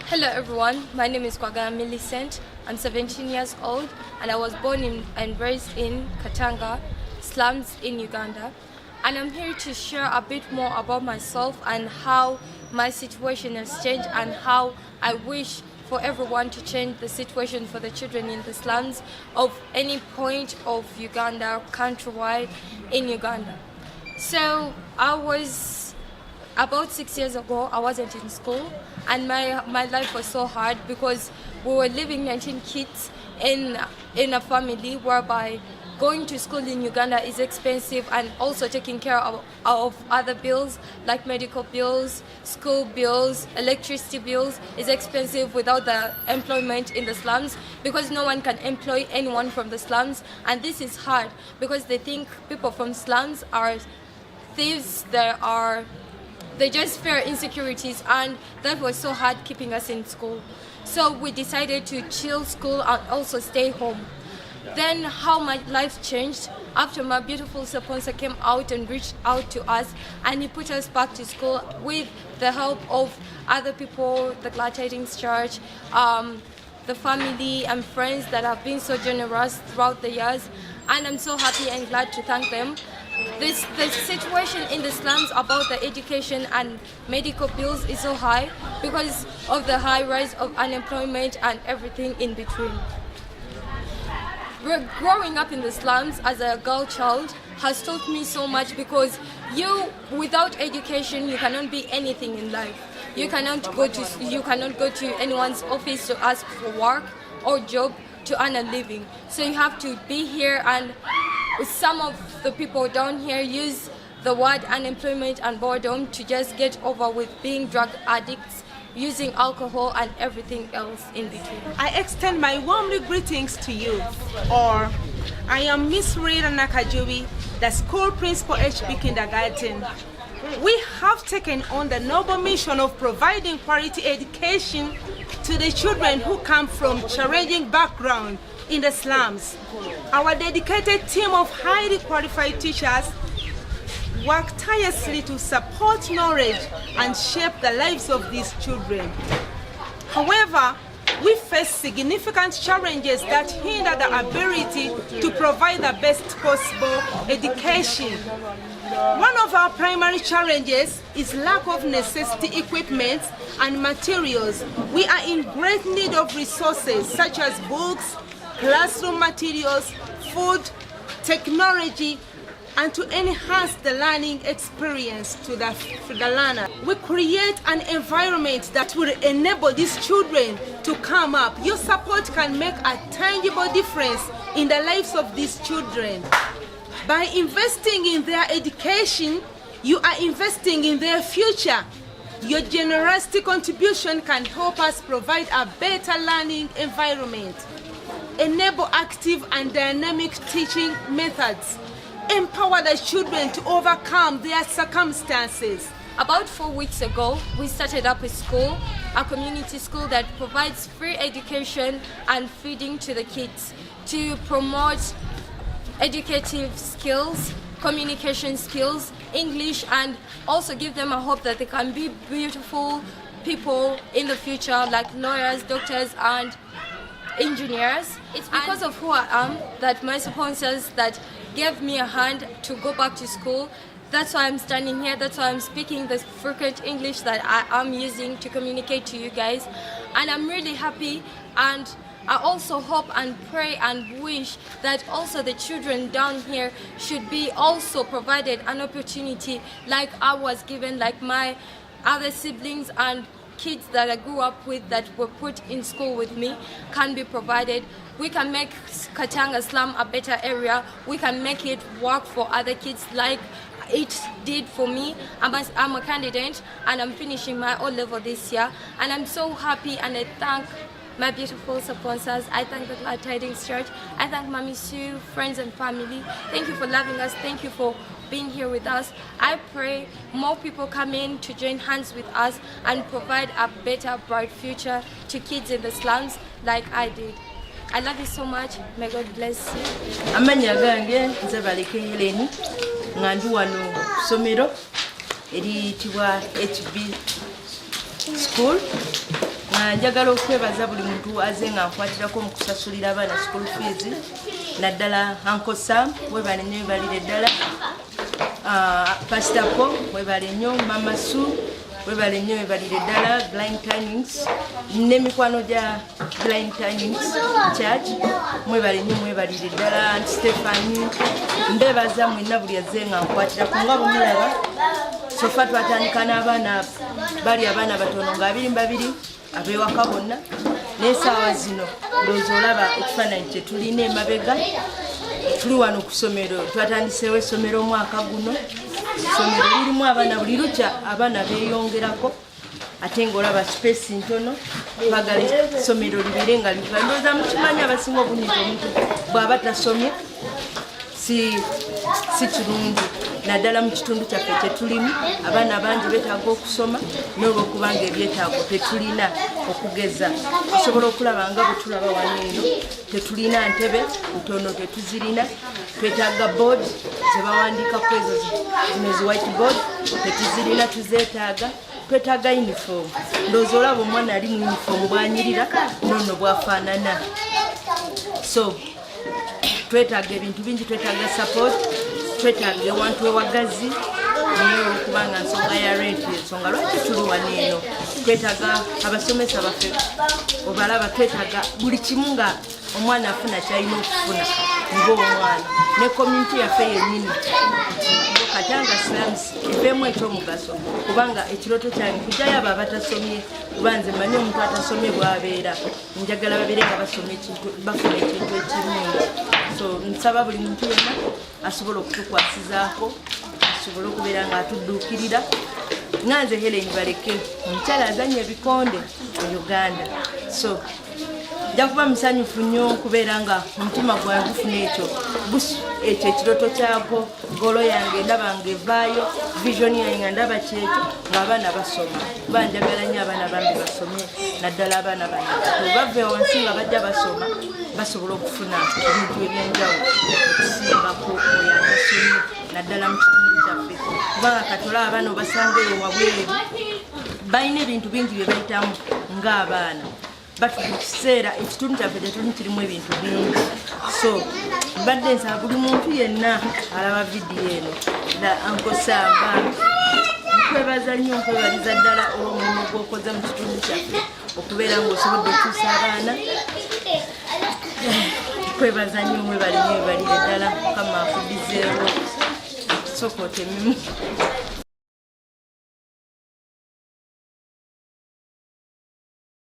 Hello everyone, my name is Kwagana Millicent. I'm 17 years old and I was born and raised in Katanga, slums in Uganda. And I'm here to share a bit more about myself and how my situation has changed and how I wish for everyone to change the situation for the children in the slums of any point of Uganda, countrywide in Uganda. So I was about 6 years ago, I wasn't in school and my life was so hard because we were living 19 kids in a family whereby going to school in Uganda is expensive and also taking care of other bills like medical bills, school bills, electricity bills is expensive without the employment in the slums because no one can employ anyone from the slums, and this is hard because they think people from slums are thieves, they just fear insecurities, and that was so hard keeping us in school. So we decided to chill school and also stay home. Then how my life changed after my beautiful sponsor came out and reached out to us and he put us back to school with the help of other people, the Glad Tidings Church, the family and friends that have been so generous throughout the years, and I'm so happy and glad to thank them. The situation in the slums about the education and medical bills is so high because of the high rise of unemployment and everything in between. Growing up in the slums as a girl child has taught me so much because without education you cannot be anything in life. You cannot go to anyone's office to ask for work or job to earn a living. So you have to be here, and some of the people down here use the word unemployment and boredom to just get over with being drug addicts, using alcohol and everything else in between. I extend my warmly greetings to you, or I am Miss Rita Nakajubi, the school principal HB Kindergarten. We have taken on the noble mission of providing quality education to the children who come from challenging backgrounds in the slums. Our dedicated team of highly qualified teachers work tirelessly to support knowledge and shape the lives of these children. However, we face significant challenges that hinder the ability to provide the best possible education. One of our primary challenges is lack of necessity equipment and materials. We are in great need of resources such as books, classroom materials, food, technology, and to enhance the learning experience for the learner. We create an environment that will enable these children to come up. Your support can make a tangible difference in the lives of these children. By investing in their education, you are investing in their future. Your generosity contribution can help us provide a better learning environment, enable active and dynamic teaching methods, empower the children to overcome their circumstances. About 4 weeks ago, we started up a school, a community school that provides free education and feeding to the kids to promote educative skills, communication skills, English, and also give them a hope that they can be beautiful people in the future like lawyers, doctors, and engineers. It's because of who I am that my sponsors that gave me a hand to go back to school. That's why I'm standing here. That's why I'm speaking the frequent English that I am using to communicate to you guys. And I'm really happy, and I also hope and pray and wish that also the children down here should be also provided an opportunity like I was given, like my other siblings and kids that I grew up with that were put in school with me can be provided. We can make Katanga slum a better area. We can make it work for other kids like it did for me. I'm a candidate and I'm finishing my O-level this year, and I'm so happy, and I thank my beautiful sponsors. I thank the Glad Tidings Church. I thank Mommy Sue, friends and family. Thank you for loving us. Thank you for being here with us. I pray more people come in to join hands with us and provide a better, bright future to kids in the slums like I did. I love you so much. May God bless you. Amanya gange nze baleke Heleni ngandu wano somero eriyitibwa HB School. Njagala okwebaza buli muntu aze nga nkwatirako mu kusasulira abaana school fees. Naddala Uncle Sam, webale nnyo webalire ddala. Pastor Paul, webale nnyo. Mama Sue, webale nnyo webalire ddala. Blind Turnings, n'emikwano gya Blind Turnings Church, mwebale nnyo mwebalire ddala. Aunt Stephanie, mbebaza mwenna buli aze nga nkwatirako nga bumulaba. Sofa twatandika n'abaana bali abaana batono nga 22 abewaka bonna. N'essaawa zino ndowooza olaba ekifaananyi kye tulina emabega. Tuli wano ku ssomero, twatandiseewo essomero omwaka guno. Essomero lirimu abaana buli lukya abaana beeyongerako, ate ng'olaba space ntono. Twagala essomero libeere nga liva. Ndowooza mukimanyi abasinga obunyiga omuntu bw'aba tasomye si kirungi. Naddala mu kitundu kyaffe kye tulimu abaana bangi beetaaga okusoma, n'olwokubanga ebyetaago tetulina okugeza. Tusobola okulaba nga bwe tulaba wano eno, tetulina ntebe ntono, tetuzirina. Twetaaga board ze bawandiikako ezo zino zi whiteboard, tetuzirina, tuzeetaaga. Twetaaga uniform. Ndowooza olaba omwana ali mu uniform bw'anyirira n'onno bw'afaanana. So twetaaga ebintu bingi, twetaaga support, twetaaga ewantu ewagazi naye olwokubanga nsonga ya rent ensonga lwaki tuli wano eno. Twetaaga abasomesa baffe obalaba, twetaaga buli kimu nga omwana afuna kyalina okufuna ng'omwana. Ne community yaffe yennyini Katanga slums ebeemu ekyomugaso, kubanga ekirooto kyange kujjayo abo abatasomye, kuba nze mmanyi omuntu atasomye bw'abeera. Njagala babeere nga bafuna ekintu ekirungi. So nsaba buli muntu yenna asobola okutukwasizaako, asobole okubeera nga atudduukirira. Nga nze Helen Baleke, omukyala azannya ebikonde mu Uganda. So nja kuba musanyufu nnyo okubeera nga omutima gwange gufuna ekyo ekirooto kyako. Golo yange ndaba ng'evaayo, vision yange ndaba kyekyo ng'abaana basoma. Kuba njagala nnyo abaana bange basome, naddala abaana bange bave wansi nga bajja basoma, basobola okufuna ebintu eby'enjawulo okusingako oyo atasomye, naddala mu kitundu kyaffe. Kubanga katola abaana obasanga eyo wabweru balina ebintu bingi bye bayitamu ng'abaana. Batuku kiseera ekitundu kyaffe tetulimu kirimu ebintu bingi. So mbadde nsaba buli muntu yenna alaba vidiyo eno ankosamba nkwebaza nnyo, nkwebaliza ddala olw'omulimu gw'okoza mu kitundu kyaffe okubeera ng'osobodde okukyusa abaana. Nkwebaza nnyo, mwebale nnyo webalire ddala. Mukama akuddizeewo sooka otemimu.